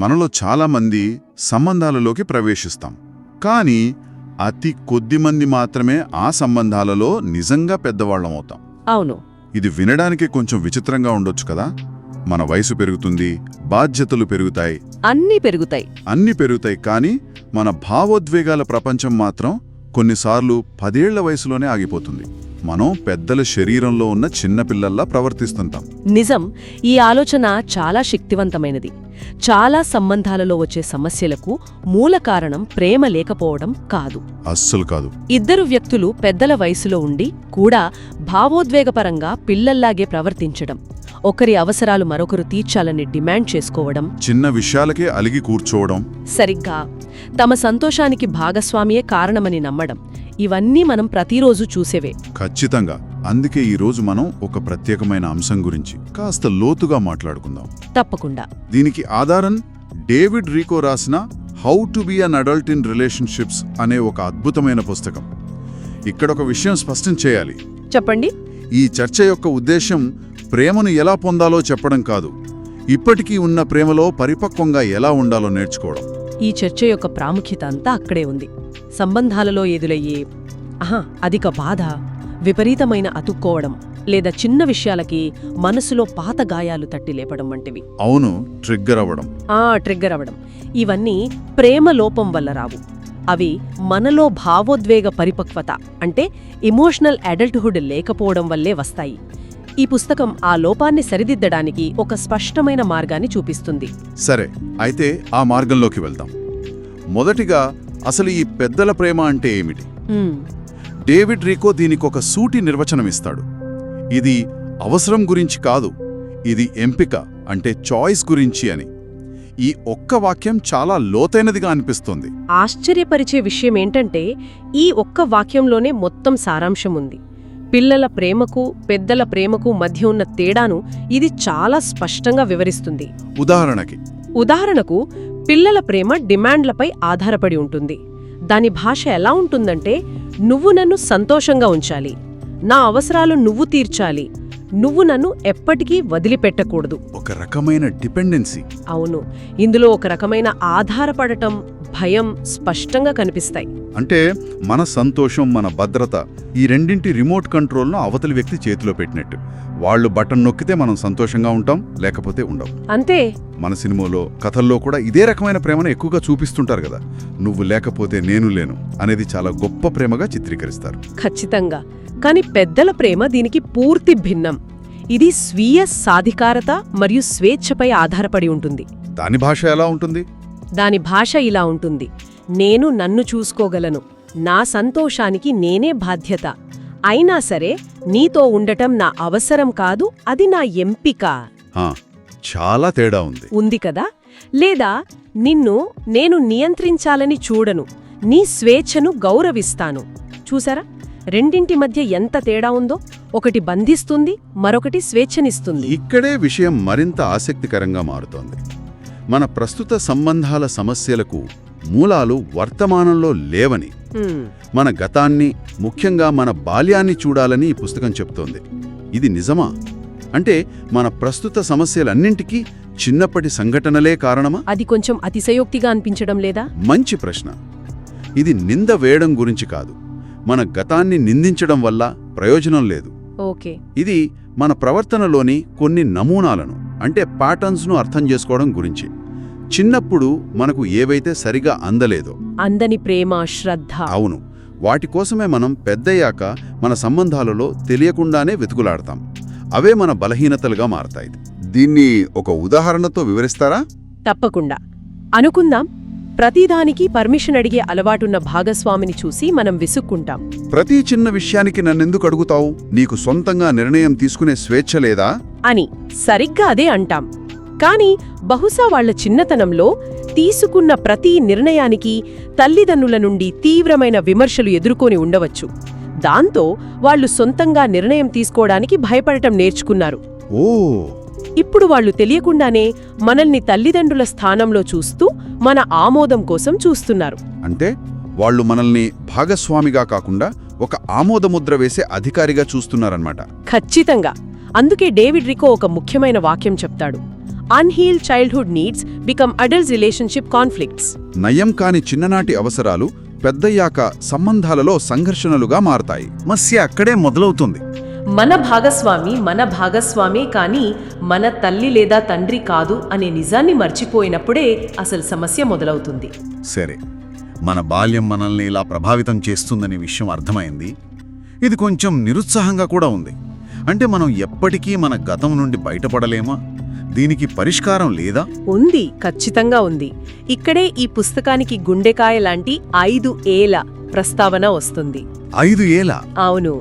మనలో చాలామంది సంబంధాలలోకి ప్రవేశిస్తాం, కానీ అతి కొద్దిమంది మాత్రమే ఆ సంబంధాలలో నిజంగా పెద్దవాళ్లమవుతాం. అవును. ఇది వినడానికి కొంచెం విచిత్రంగా ఉండొచ్చు కదా. మన వయసు పెరుగుతుంది, బాధ్యతలు పెరుగుతాయి, అన్నీ పెరుగుతాయి, కానీ మన భావోద్వేగాల ప్రపంచం మాత్రం కొన్నిసార్లు 10 ఏళ్ల వయసులోనే ఆగిపోతుంది. మనం పెద్దల శరీరంలో ఉన్న చిన్నపిల్లల్లా ప్రవర్తిస్తుంటాం. నిజం. ఈ ఆలోచన చాలా శక్తివంతమైనది. చాలా సంబంధాలలో వచ్చే సమస్యలకు మూల కారణం ప్రేమ లేకపోవడం కాదు. అస్సలు కాదు. ఇద్దరు వ్యక్తులు పెద్దల వయసులో ఉండి కూడా భావోద్వేగపరంగా పిల్లల్లాగే ప్రవర్తించడం, ఒకరి అవసరాలు మరొకరు తీర్చాలని డిమాండ్ చేసుకోవడం, చిన్న విషయాలకే అలిగి కూర్చోవడం, సరిగ్గా తమ సంతోషానికి భాగస్వామియే కారణమని నమ్మడం, ఇవన్నీ మనం ప్రతిరోజు చూసేవే. ఖచ్చితంగా. అందుకే ఈరోజు మనం ఒక ప్రత్యేకమైన అంశం గురించి కాస్త లోతుగా మాట్లాడుకుందాం. తప్పకుండా. దీనికి ఆధారం డేవిడ్ రీకో రాసిన how to be an adult in relationships అనే ఒక అద్భుతమైన పుస్తకం. ఇక్కడ ఒక విషయం స్పష్టం చేయాలి. చెప్పండి. ఈ చర్చ యొక్క ఉద్దేశం ప్రేమను ఎలా పొందాలో చెప్పడం కాదు, ఇప్పటికీ ఉన్న ప్రేమలో పరిపక్వంగా ఎలా ఉండాలో నేర్చుకోవడం. ఈ చర్చ యొక్క ప్రాముఖ్యత అంతా అక్కడే ఉంది. సంబంధాలలో ఎదురయ్యే అధిక బాధ, విపరీతమైన అతుక్కోవడం, లేదా చిన్న విషయాలకి మనసులో పాత గాయాలు తట్టి లేపడం వంటివి. అవును, ట్రిగ్గర్ అవ్వడం. ఇవన్నీ ప్రేమ లోపం వల్ల రావు. అవి మనలో భావోద్వేగ పరిపక్వత అంటే ఎమోషనల్ అడల్ట్హుడ్ లేకపోవడం వల్లే వస్తాయి. ఈ పుస్తకం ఆ లోపాన్ని సరిదిద్దడానికి ఒక స్పష్టమైన మార్గాన్ని చూపిస్తుంది. సరే, అయితే ఆ మార్గంలోకి వెళ్దాం. మొదటిగా అసలు ఈ పెద్దల ప్రేమ అంటే ఏమిటి? డేవిడ్ రీకో దీనికొక సూటి నిర్వచనమిస్తాడు. ఇది అవసరం గురించి కాదు, ఇది ఎంపిక అంటే చాయిస్ గురించి అని. ఈ ఒక్క వాక్యం చాలా లోతైనదిగా అనిపిస్తుంది. ఆశ్చర్యపరిచే విషయమేంటంటే ఈ ఒక్క వాక్యంలోనే మొత్తం సారాంశం ఉంది. పిల్లల ప్రేమకు పెద్దల ప్రేమకు మధ్య ఉన్న తేడాను ఇది చాలా స్పష్టంగా వివరిస్తుంది. ఉదాహరణకు పిల్లల ప్రేమ డిమాండ్లపై ఆధారపడి ఉంటుంది. దాని భాష ఎలా ఉంటుందంటే, నువ్వు నన్ను సంతోషంగా ఉంచాలి, నా అవసరాలు నువ్వు తీర్చాలి, నువ్వు నన్ను ఎప్పటికీ వదిలిపెట్టకూడదు. ఒక రకమైన డిపెండెన్సీ. అవును, ఇందులో ఒక రకమైన ఆధారపడటం, భయం స్పష్టంగా కనిపిస్తాయి. అంటే మన సంతోషం, మన భద్రత, ఈ రెండింటి రిమోట్ కంట్రోల్ను అవతలి వ్యక్తి చేతిలో పెట్టినట్టు. వాళ్ళు బటన్ నొక్కితే మనం సంతోషంగా ఉంటాం, లేకపోతే ఉండం. అంతే. మన సినిమాలో, కథల్లో కూడా ఇదే రకమైన ప్రేమను ఎక్కువగా చూపిస్తుంటారు కదా. నువ్వు లేకపోతే నేను లేను అనేది చాలా గొప్ప ప్రేమగా చిత్రీకరిస్తారు. ఖచ్చితంగా. కాని పెద్దల ప్రేమ దీనికి పూర్తి భిన్నం. ఇది స్వీయ సాధికారత మరియు స్వేచ్ఛపై ఆధారపడి ఉంటుంది. దాని భాష ఎలా ఉంటుంది? దాని భాష ఇలా ఉంటుంది: నేను నన్ను చూసుకోగలను, నా సంతోషానికి నేనే బాధ్యత, అయినా సరే నీతో ఉండటం నా అవసరం కాదు, అది నా ఎంపిక. చాలా తేడా ఉంది కదా. లేదా నేను నియంత్రించాలని చూడను, నీ స్వేచ్ఛను గౌరవిస్తాను. చూసారా, రెండింటి మధ్య ఎంత తేడా ఉందో? ఒకటి బంధిస్తుంది, మరొకటి స్వేచ్ఛనిస్తుంది. ఇక్కడే విషయం మరింత ఆసక్తికరంగా మారుతోంది. మన ప్రస్తుత సంబంధాల సమస్యలకు మూలాలు వర్తమానంలో లేవని, మన గతాన్ని, ముఖ్యంగా మన బాల్యాన్ని చూడాలని ఈ పుస్తకం చెప్తోంది. ఇది నిజమా? అంటే మన ప్రస్తుత సమస్యలన్నింటికీ చిన్నప్పటి సంఘటనలే కారణమా? అది కొంచెం అతిశయోక్తిగా అనిపించడం లేదా? మంచి ప్రశ్న. ఇది నింద వేయడం గురించి కాదు, మన గతాన్ని నిందించడం వల్ల ప్రయోజనం లేదు. ఓకే. ఇది మన ప్రవర్తనలోని కొన్ని నమూనాలను, అంటే ప్యాటర్న్స్ను అర్థం చేసుకోవడం గురించి. చిన్నప్పుడు మనకు ఏవైతే సరిగా అందలేదో, అందని ప్రేమ, శ్రద్ధ, అవును, వాటి కోసమే మనం పెద్దయ్యాక మన సంబంధాలలో తెలియకుండానే వెతుకులాడతాం. అవే మన బలహీనతలుగా మారతాయి. దీన్ని ఒక ఉదాహరణతో వివరిస్తారా? తప్పకుండా. అనుకుందాం, ప్రతిదానికి పర్మిషన్ అడిగే అలవాటున్న భాగస్వామిని చూసి మనం విసుక్కుంటాం. ప్రతి చిన్న విషయానికి నన్నెందుకు అడుగుతావు, నీకు సొంతంగా నిర్ణయం తీసుకునే స్వేచ్ఛ లేదా అని. సరిగ్గా అదే అంటాం. కాని బహుశా వాళ్ల చిన్నతనంలో తీసుకున్న ప్రతి నిర్ణయానికి తల్లిదండ్రుల నుండి తీవ్రమైన విమర్శలు ఎదుర్కొని ఉండవచ్చు. దాంతో వాళ్లు సొంతంగా నిర్ణయం తీసుకోవడానికి భయపడటం నేర్చుకున్నారు. ఇప్పుడు వాళ్లు తెలియకుండానే మనల్ని తల్లిదండ్రుల స్థానంలో చూస్తూ మన ఆమోదం కోసం చూస్తున్నారు. అంటే వాళ్లు మనల్ని భాగస్వామిగా కాకుండా ఒక ఆమోదముద్ర వేసే అధికారిగా చూస్తున్నారన్నమాట. ఖచ్చితంగా. అందుకే డేవిడ్ రీకో ఒక ముఖ్యమైన వాక్యం చెప్తాడు: unhealed childhood needs become adult relationship conflicts. నయం కాని చిన్ననాటి అవసరాలు పెద్దయ్యాక సంబంధాలలో సంఘర్షణలుగా మారతాయి. సమస్య అక్కడే మొదలవుతుంది. మన భాగస్వామే కానీ మన తల్లి లేదా తండ్రి కాదు అనే నిజాన్ని మర్చిపోయినప్పుడే అసలు సమస్య మొదలవుతుంది. సరే, మన బాల్యం మనల్ని ఇలా ప్రభావితం చేస్తుందనే విషయం అర్థమైంది. ఇది కొంచెం నిరుత్సాహంగా కూడా ఉంది. అంటే మనం ఎప్పటికీ మన గతం నుండి బయటపడలేమా? దీనికి పరిష్కారం లేదా? ఉంది, ఖచ్చితంగా ఉంది. ఇక్కడే ఈ పుస్తకానికి గుండెకాయ లాంటి 5 ఏల ప్రస్తావన వస్తుంది. 5 ఏల? అవును.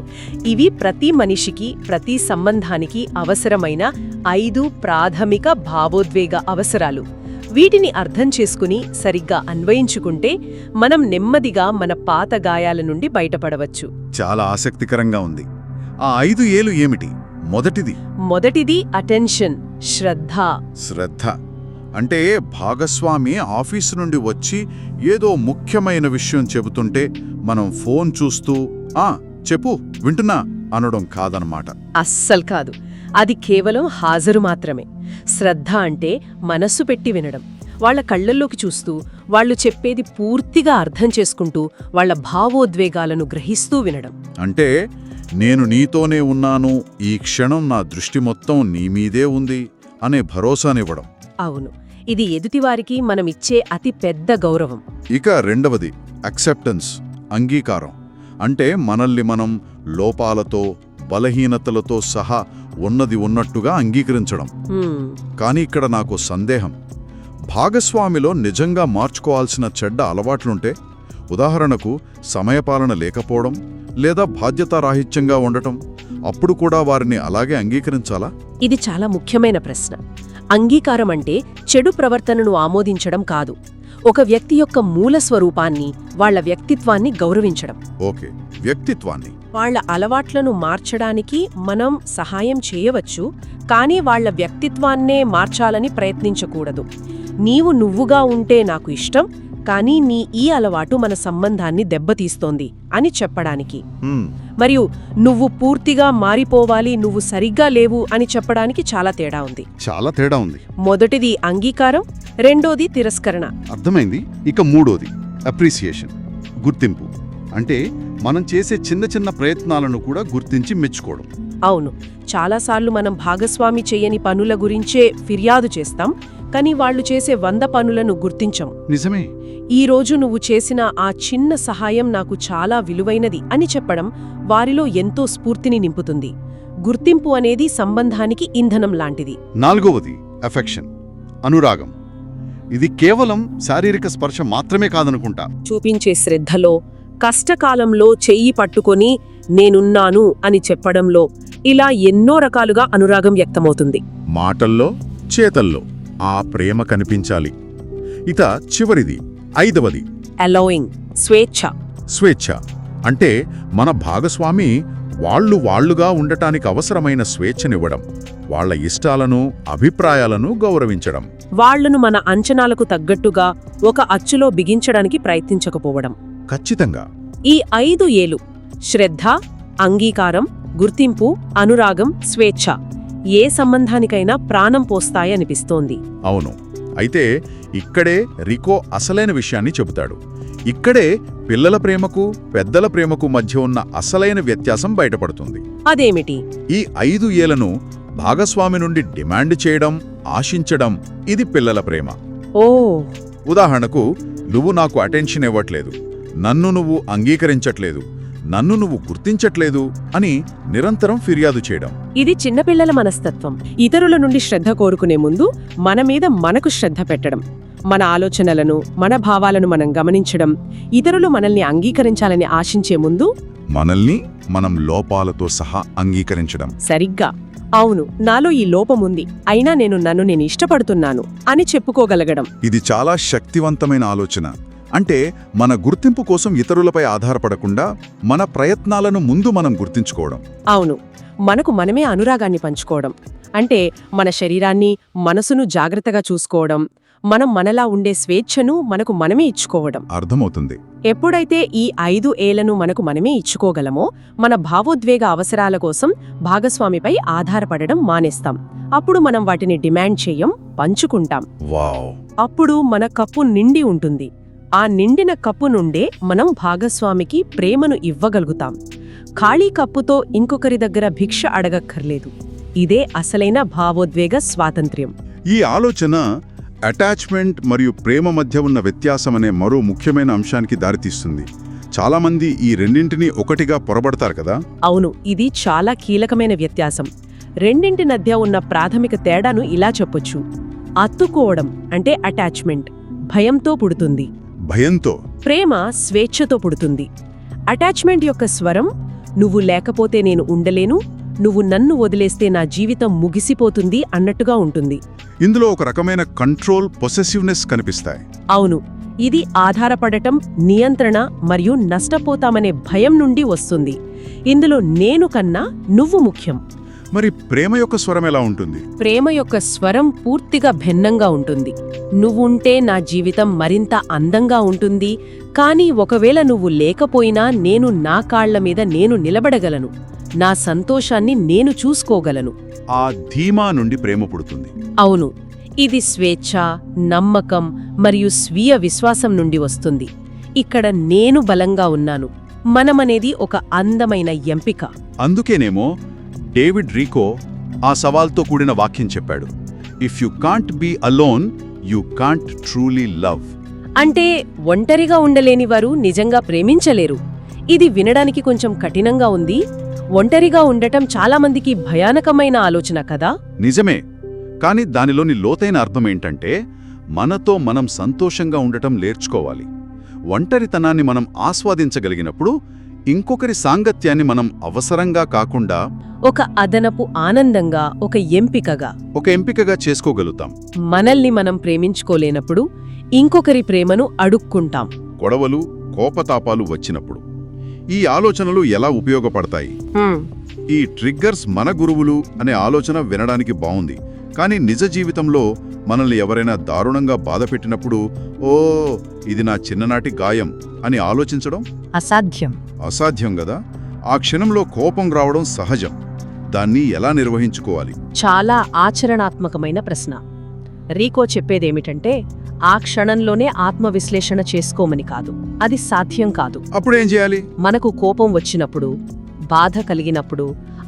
ఇవి ప్రతి మనిషికి, ప్రతి సంబంధానికి అవసరమైన 5 ప్రాథమిక భావోద్వేగ అవసరాలు. వీటిని అర్థం చేసుకుని సరిగ్గా అన్వయించుకుంటే మనం నెమ్మదిగా మన పాత గాయాల నుండి బయటపడవచ్చు. చాలా ఆసక్తికరంగా ఉంది. ఆ 5 ఏలు ఏమిటి? మొదటిది అటెన్షన్, శ్రద్ధ. అంటే భాగస్వామి ఆఫీసు నుండి వచ్చి ఏదో ముఖ్యమైన విషయం చెబుతుంటే మనం ఫోన్ చూస్తూ చెప్పు వింటున్నా అనడం కాదనమాట. అస్సలు కాదు. అది కేవలం హాజరు మాత్రమే. శ్రద్ధ అంటే మనస్సు పెట్టి వినడం, వాళ్ల కళ్లల్లోకి చూస్తూ, వాళ్లు చెప్పేది పూర్తిగా అర్థం చేసుకుంటూ, వాళ్ల భావోద్వేగాలను గ్రహిస్తూ వినడం. అంటే నేను నీతోనే ఉన్నాను, ఈ క్షణం నా దృష్టి మొత్తం నీ మీదే ఉంది అనే భరోసానివ్వడం. అవును, ఇది ఎదుటివారికి మనమిచ్చే అతి పెద్ద గౌరవం. ఇక రెండవది అక్సెప్టెన్స్, అంగీకారం. అంటే మనల్ని మనం లోపాలతో, బలహీనతలతో సహా ఉన్నది ఉన్నట్టుగా అంగీకరించడం. కానీ ఇక్కడ నాకు సందేహం. భాగస్వామిలో నిజంగా మార్చుకోవాల్సిన చెడ్డ అలవాట్లుంటే, ఉదాహరణకు సమయపాలన లేకపోవడం లేదా బాధ్యతారాహిత్యంగా ఉండటం, అప్పుడు కూడా వారిని అలాగే అంగీకరించాలా? ఇది చాలా ముఖ్యమైన ప్రశ్న. అంగీకారం అంటే చెడు ప్రవర్తనను ఆమోదించడం కాదు, ఒక వ్యక్తి యొక్క మూల స్వరూపాన్ని, వాళ్ల వ్యక్తిత్వాన్ని గౌరవించడం. ఓకే, వ్యక్తిత్వాన్ని. వాళ్ల అలవాట్లను మార్చడానికి మనం సహాయం చేయవచ్చు, కానీ వాళ్ల వ్యక్తిత్వాన్నే మార్చాలని ప్రయత్నించకూడదు. నీవు నువ్వుగా ఉంటే నాకు ఇష్టం, కానీ నీ ఈ అలవాటు మన సంబంధాన్ని దెబ్బతీస్తోంది అని చెప్పడానికి. మరియు నువ్వు పూర్తిగా మారిపోవాలి, నువ్వు సరిగ్గా లేవు అని చెప్పడానికి చాలా తేడా ఉంది. మొదటిది అంగీకారం, రెండోది తిరస్కరణ. అర్థమైంది. ఇక మూడోది అప్రిసియేషన్, గుర్తింపు. అంటే మనం చేసే చిన్న చిన్న ప్రయత్నాలను కూడా గుర్తించి మెచ్చుకోవడం. అవును, చాలాసార్లు మనం భాగస్వామి చేయని పనుల గురించే ఫిర్యాదు చేస్తాం, కానీ వాళ్లు చేసే 100 పనులను గుర్తించం. నిజమే. ఈ రోజు నువ్వు చేసిన ఆ చిన్న సహాయం నాకు చాలా విలువైనది అని చెప్పడం వారిలో ఎంతో స్ఫూర్తిని నింపుతుంది. గుర్తింపు అనేది సంబంధానికి ఇంధనం లాంటిది. నాలుగవది అఫెక్షన్, అనురాగం. ఇది కేవలం శారీరక స్పర్శ మాత్రమే కాదనుకుంటా. చూపించే శ్రద్ధలో, కష్టకాలంలో చెయ్యి పట్టుకొని నేనున్నాను అని చెప్పడంలో, ఇలా ఎన్నో రకాలుగా అనురాగం వ్యక్తమవుతుంది. మాటల్లో, చేతల్లో ఆ ప్రేమ కనిపించాలి. ఇక చివరిది, 5వది అలౌయింగ్, స్వేచ్ఛ. అంటే మన భాగస్వామి వాళ్ళుగా ఉండటానికి అవసరమైన స్వేచ్ఛనివ్వడం, వాళ్ల ఇష్టాలను, అభిప్రాయాలను గౌరవించడం. వాళ్లను మన అంచనాలకు తగ్గట్టుగా ఒక అచ్చులో బిగించడానికి ప్రయత్నించకపోవడం. ఖచ్చితంగా. ఈ 5 ఏలు శ్రద్ధ, అంగీకారం, గుర్తింపు, అనురాగం, స్వేచ్ఛ ఏ సంబంధానికైనా ప్రాణం పోస్తాయనిపిస్తోంది. అవును. అయితే ఇక్కడే రికో అసలైన విషయాన్ని చెబుతాడు. ఇక్కడే పిల్లల ప్రేమకు, పెద్దల ప్రేమకు మధ్య ఉన్న అసలైన వ్యత్యాసం బయటపడుతుంది. అదేమిటి? ఈ 5 ఏలను భాగస్వామి నుండి డిమాండ్ చేయడం, ఆశించడం, ఇది పిల్లల ప్రేమ. ఉదాహరణకు, నువ్వు నాకు అటెన్షన్ ఇవ్వట్లేదు, నన్ను నువ్వు అంగీకరించట్లేదు, నన్ను నువ్వు గుర్తించట్లేదు అని నిరంతరం ఫిర్యాదు చేయడం. ఇది చిన్నపిల్లల మనస్తత్వం. ఇతరుల నుండి శ్రద్ధ కోరుకునే ముందు మన మీద మనకు శ్రద్ధ పెట్టడం, మన ఆలోచనలను, మన భావాలను మనం గమనించడం, ఇతరులు మనల్ని అంగీకరించాలని ఆశించే ముందు మనల్ని మనం లోపాలతో సహా అంగీకరించడం. సరిగ్గా. అవును, నాలో ఈ లోపముంది, అయినా నన్ను ఇష్టపడుతున్నాను అని చెప్పుకోగలగడం. ఇది చాలా శక్తివంతమైన ఆలోచన. అంటే మన గుర్తింపు కోసం ఇతరులపై ఆధారపడకుండా మన ప్రయత్నాలను ముందు మనం గుర్తించుకోవడం. అవును, మనకు మనమే అనురాగాన్ని పంచుకోవడం. అంటే మన శరీరాన్ని, మనసును జాగ్రత్తగా చూసుకోవడం, మనం మనలా ఉండే స్వేచ్ఛను మనకు మనమే ఇచ్చుకోవడం. అర్థమవుతుంది. ఎప్పుడైతే ఈ 5 ఏలను మనకు మనమే ఇచ్చుకోగలమో, మన భావోద్వేగ అవసరాల కోసం భాగస్వామిపై ఆధారపడడం మానేస్తాం. అప్పుడు మనం వాటిని డిమాండ్ చేయం, పంచుకుంటాం. వావ్! అప్పుడు మన కప్పు నిండి ఉంటుంది. ఆ నిండిన కప్పు నుండే మనం భాగస్వామికి ప్రేమను ఇవ్వగలుగుతాం. ఖాళీ కప్పుతో ఇంకొకరి దగ్గర భిక్ష అడగక్కర్లేదు. ఇదే అసలైన భావోద్వేగ స్వాతంత్ర్యం. ఈ ఆలోచన అటాచ్మెంట్ మరియు ప్రేమ మధ్య ఉన్న వ్యత్యాసమనే మరో ముఖ్యమైన అంశానికి దారితీస్తుంది. చాలామంది ఈ రెండింటినీ ఒకటిగా పొరబడతారు కదా. అవును, ఇది చాలా కీలకమైన వ్యత్యాసం. రెండింటి మధ్య ఉన్న ప్రాథమిక తేడాను ఇలా చెప్పొచ్చు. అత్తుకోవడం అంటే అటాచ్మెంట్ భయంతో పుడుతుంది. భయంతో. ప్రేమ స్వేచ్ఛతో పుడుతుంది. అటాచ్మెంట్ యొక్క స్వరం నువ్వు లేకపోతే నేను ఉండలేను, నువ్వు నన్ను వదిలేస్తే నా జీవితం ముగిసిపోతుంది అన్నట్టుగా ఉంటుంది. ఇందులో ఒక రకమైన కంట్రోల్, పొసెసివ్నెస్ కనిపిస్తాయి. అవును, ఇది ఆధారపడటం, నియంత్రణ మరియు నష్టపోతామనే భయం నుండి వస్తుంది. ఇందులో నేను కన్నా నువ్వు ముఖ్యం. మరి ప్రేమ యొక్క స్వరం ఎలా ఉంటుంది? ప్రేమ యొక్క స్వరం పూర్తిగా భిన్నంగా ఉంటుంది. నువ్వుంటే నా జీవితం మరింత అందంగా ఉంటుంది, కానీ ఒకవేళ నువ్వు లేకపోయినా నేను నా కాళ్ల మీద నేను నిలబడగలను, నా సంతోషాన్ని నేను చూసుకోగలను. ఆ ధీమా నుండి ప్రేమ పుడుతుంది. అవును, ఇది స్వేచ్ఛ, నమ్మకం మరియు స్వీయ విశ్వాసం నుండి వస్తుంది. ఇక్కడ నేను బలంగా ఉన్నాను, మనమనేది ఒక అందమైన ఎంపిక. అందుకేనేమో డేవిడ్ రీకో ఆ సవాల్తో కూడిన వాక్యం చెప్పాడు. If you can't be alone, you can't truly love. అంటే ఒంటరిగా ఉండలేని వారు నిజంగా ప్రేమించలేరు. ఇది వినడానికి కొంచెం కఠినంగా ఉంది. ఒంటరిగా ఉండటం చాలామందికి భయానకమైన ఆలోచన కదా. నిజమే, కానీ దానిలోని లోతైన అర్థమేంటంటే మనతో మనం సంతోషంగా ఉండటం నేర్చుకోవాలి. ఒంటరితనాన్ని మనం ఆస్వాదించగలిగినప్పుడు ఇంకొకరి సాంగత్యాన్ని మనం అవసరంగా కాకుండా ఒక అదనపు ఆనందంగా, ఒక ఎంపికగా చేసుకోగలుగుతాం. మనల్ని మనం ప్రేమించుకోలేనప్పుడు ఇంకొకరి ప్రేమను అడుక్కుంటాం. గొడవలు, కోపతాపాలు వచ్చినప్పుడు ఈ ఆలోచనలు ఎలా ఉపయోగపడతాయి? ఈ ట్రిగ్గర్స్ మన గురువులు అనే ఆలోచన వినడానికి బావుంది, కానీ నిజ జీవితంలో మనల్ని ఎవరైనా దారుణంగా బాధపెట్టినప్పుడు ఓ ఇది నా చిన్ననాటి గాయం అని ఆలోచించడం అసాధ్యం గదా. ఆ క్షణంలో కోపం రావడం సహజం. దాన్ని ఎలా నిర్వహించుకోవాలి? చాలా ఆచరణాత్మకమైన ప్రశ్న. రీకో చెప్పేదేమిటంటే ఆ క్షణంలోనే ఆత్మవిశ్లేషణ చేసుకోమని కాదు. అది సాధ్యం కాదు. అప్పుడేం చేయాలి? మనకు కోపం వచ్చినప్పుడు, బాధ కలిగినప్పుడు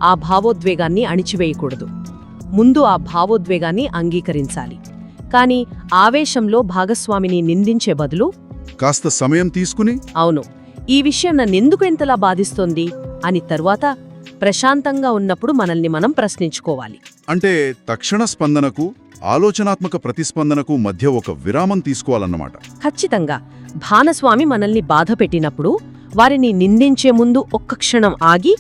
ఆ భావోద్వేగాన్ని అణిచివేయకూడదు. ముందు ఆ భావోద్వేగాన్ని అంగీకరించాలి. కాని ఆవేశంలో భాగస్వామిని నిందించే బదులు కాస్త సమయం తీసుకుని, అవును, ఈ విషయం నన్నెందుకు ఎంతలా బాధిస్తోంది అని తరువాత ప్రశాంతంగా ఉన్నప్పుడు మనల్ని మనం ప్రశ్నించుకోవాలి. అంటే తక్షణ స్పందనకు, ఆలోచనాత్మక ప్రతిస్పందనకు మధ్య ఒక విరామం తీసుకోవాలన్నమాట. ఖచ్చితంగా. భాగస్వామి మనల్ని బాధ పెట్టినప్పుడు వారిని నిందించే ముందు ఒక్క క్షణం ఆగి,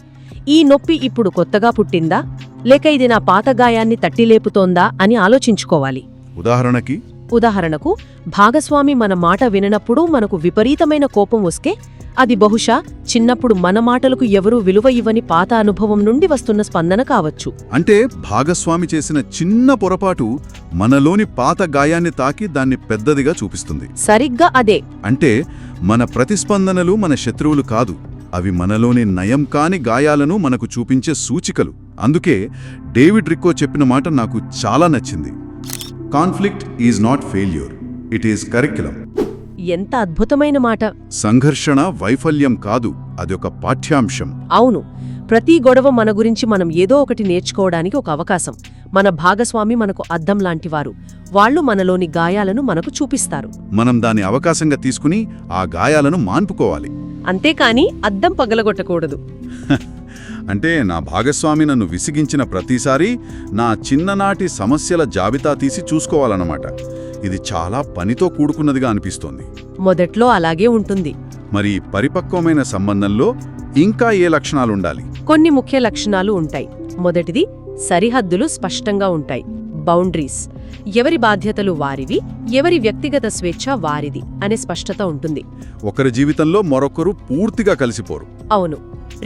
ఈ నొప్పి ఇప్పుడు కొత్తగా పుట్టిందా లేక ఇది నా పాత గాయాన్ని తట్టిలేపుతోందా అని ఆలోచించుకోవాలి. ఉదాహరణకు భాగస్వామి మన మాట విననప్పుడు మనకు విపరీతమైన కోపం వస్తే అది బహుశా చిన్నప్పుడు మన మాటలకు ఎవరూ విలువ ఇవ్వని పాత అనుభవం నుండి వస్తున్న స్పందన కావచ్చు. అంటే భాగస్వామి చేసిన చిన్న పొరపాటు మనలోని పాత గాయాన్ని తాకి దాన్ని పెద్దదిగా చూపిస్తుంది. సరిగ్గా అదే. అంటే మన ప్రతిస్పందనలు మన శత్రువులు కాదు, అవి మనలోని నయం కాని గాయాలను మనకు చూపించే సూచికలు. అందుకే డేవిడ్ రిక్కో చెప్పిన మాట నాకు చాలా నచ్చింది. Conflict is not failure, it is curriculum. ఎంత అద్భుతమైన మాట. సంఘర్షణ వైఫల్యం కాదు, అదొక పాఠ్యాంశం. అవును, ప్రతి గొడవ మన గురించి మనం ఏదో ఒకటి నేర్చుకోవడానికి ఒక అవకాశం. మన భాగస్వామి మనకు అద్దం లాంటివారు. వాళ్ళు మనలోని గాయాలను మనకు చూపిస్తారు. మనం దాన్ని అవకాశంగా తీసుకుని ఆ గాయాలను మాన్పుకోవాలి. అంతేకాని అద్దం పగలగొట్టకూడదు. అంటే నా భాగస్వామి నన్ను విసిగించిన ప్రతిసారి నా చిన్ననాటి సమస్యల జాబితా తీసి చూసుకోవాలన్నమాట. ఇది చాలా పనితో కూడుకున్నదిగా అనిపిస్తోంది. మొదట్లో అలాగే ఉంటుంది. మరి పరిపక్వమైన సంబంధంలో ఇంకా ఏ లక్షణాలుండాలి? కొన్ని ముఖ్య లక్షణాలు ఉంటాయి. మొదటిది, సరిహద్దులు స్పష్టంగా ఉంటాయి. బౌండరీస్. ఎవరి బాధ్యతలు వారివి, ఎవరి వ్యక్తిగత స్వేచ్ఛ వారిది అనే స్పష్టత ఉంటుంది. ఒకరి జీవితంలో మరొకరు పూర్తిగా కలిసిపోరు. అవును.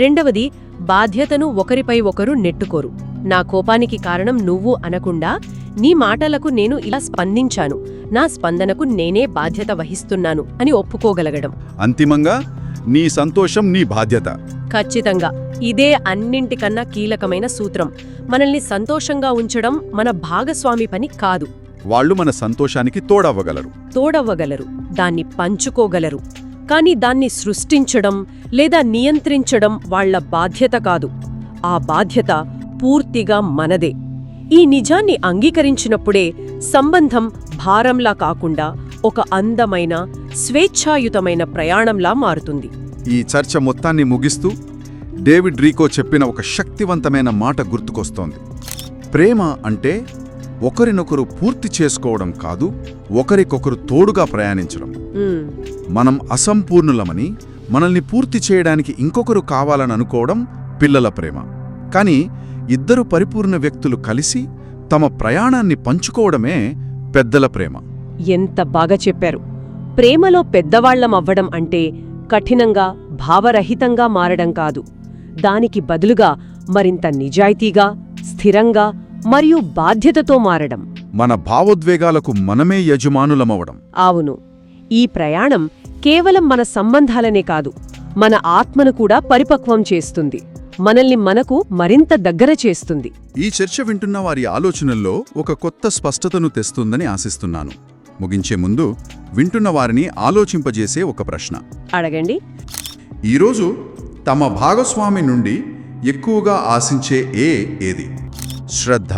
రెండవది, బాధ్యతను ఒకరిపై ఒకరు నెట్టుకోరు. నా కోపానికి కారణం నువ్వు అనకుండా, నీ మాటలకు నేను ఇలా స్పందించాను, నా స్పందనకు నేనే బాధ్యత వహిస్తున్నాను అని ఒప్పుకోగలగడం. అంతిమంగా, నీ సంతోషం నీ బాధ్యత. ఖచ్చితంగా. ఇదే అన్నింటికన్నా కీలకమైన సూత్రం. మనల్ని సంతోషంగా ఉంచడం మన భాగస్వామి పని కాదు, వాళ్ళు మన సంతోషానికి తోడవ్వగలరు. తోడవ్వగలరు, దాన్ని పంచుకోగలరు. కాని దాన్ని సృష్టించడం లేదా నియంత్రించడం వాళ్ళ బాధ్యత కాదు. ఆ బాధ్యత పూర్తిగా మనదే. ఈ నిజాన్ని అంగీకరించినప్పుడే సంబంధం భారంలా కాకుండా ఒక అందమైన, స్వేచ్ఛాయుతమైన ప్రయాణంలా మారుతుంది. ఈ చర్చ మొత్తాన్ని ముగిస్తూ డేవిడ్ రీకో చెప్పిన ఒక శక్తివంతమైన మాట గుర్తుకొస్తోంది. ప్రేమ అంటే ఒకరినొకరు పూర్తి చేసుకోవడం కాదు, ఒకరికొకరు తోడుగా ప్రయాణించడం. మనం అసంపూర్ణులమని, మనల్ని పూర్తి చేయడానికి ఇంకొకరు కావాలని అనుకోవడం పిల్లల ప్రేమ. కానీ ఇద్దరు పరిపూర్ణ వ్యక్తులు కలిసి తమ ప్రయాణాన్ని పంచుకోవడమే పెద్దల ప్రేమ. ఎంత బాగా చెప్పారు. ప్రేమలో పెద్దవాళ్లమవ్వడం అంటే కఠినంగా, భావరహితంగా మారడం కాదు. దానికి బదులుగా మరింత నిజాయితీగా, స్థిరంగా మరియు బాధ్యతతో మారడం. మన భావోద్వేగాలకు మనమే యజమానులమవడం. అవును, ఈ ప్రయాణం కేవలం మన సంబంధాలనే కాదు, మన ఆత్మను కూడా పరిపక్వం చేస్తుంది, మనల్ని మనకు మరింత దగ్గర చేస్తుంది. ఈ చర్చ వింటున్న వారి ఆలోచనల్లో ఒక కొత్త స్పష్టతను తెస్తుందని ఆశిస్తున్నాను. ముగించే ముందు వింటున్న వారిని ఆలోచింపజేసే ఒక ప్రశ్న అడగండి. ఈరోజు తమ భాగస్వామి నుండి ఎక్కువగా ఆశించే ఏది? శ్రద్ధ,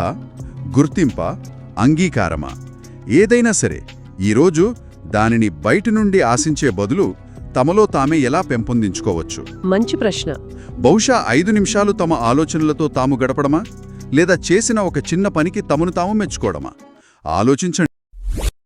గుర్తింప, అంగీకారమా? ఏదైనా సరే, ఈరోజు దానిని బయటి నుండి ఆశించే బదులు తమలో తామే ఎలా పెంపొందించుకోవచ్చు? మంచి ప్రశ్న. బహుశా 5 నిమిషాలు తమ ఆలోచనలతో తాము గడపడమా? లేదా చేసిన ఒక చిన్న పనికి తమను తాము మెచ్చుకోవడమా? ఆలోచించండి.